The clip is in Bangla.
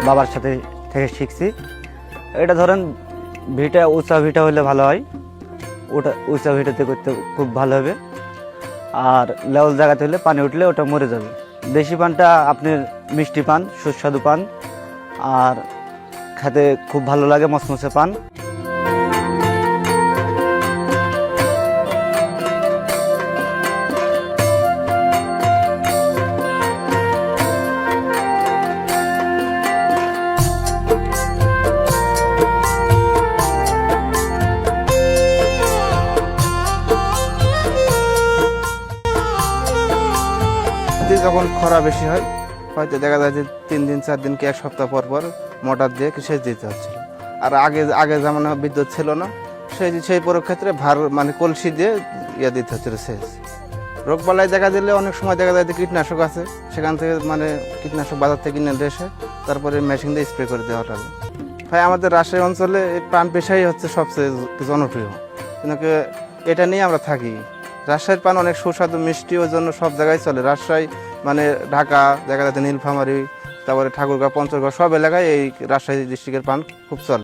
বাবার সাথে থেকে শিখছি। এটা ধরেন ভিটা উঁচা ভিটা হলে ভালো হয়, ওটা উঁচা ভিটাতে করতে খুব ভালো হবে। আর লেওল জায়গাতে হলে পানি উঠলে ওটা মরে যাবে। দেশি পানটা আপনার মিষ্টি পান, সুস্বাদু পান, আর খেতে খুব ভালো লাগে, মচমচে পান। যখন খরা বেশি হয়, হয়তো দেখা যায় যে 3 দিন 4 দিন কি 1 সপ্তাহ পর পর মোটর দিয়ে সেচ দিতে হচ্ছিল। আর আগে যেমন বিদ্যুৎ ছিল না, সেই ক্ষেত্রে ভার মানে কলসি দিয়ে দিতে হচ্ছিল সেচ। রোগবালাই দেখা দিলে অনেক সময় দেখা যায় যে কীটনাশক আছে, সেখান থেকে মানে কীটনাশক বাজার থেকে কিনে এসে তারপরে মেশিন দিয়ে স্প্রে করে দেওয়া লাগে। ভাই আমাদের রাজশাহী অঞ্চলে এই পান পেশাই হচ্ছে সবচেয়ে জনপ্রিয়, কিন্তু এটা নিয়ে আমরা থাকি। রাজশাহীর পান অনেক সুস্বাদু, মিষ্টি, ওই জন্য সব জায়গায় চলে। রাজশাহী মানে ঢাকা, দেখা যাচ্ছে নীলফামারী, তারপরে ঠাকুরগাঁও, পঞ্চগড়, সব এলাকায় এই রাজশাহী ডিস্ট্রিক্টের পান খুব চলে।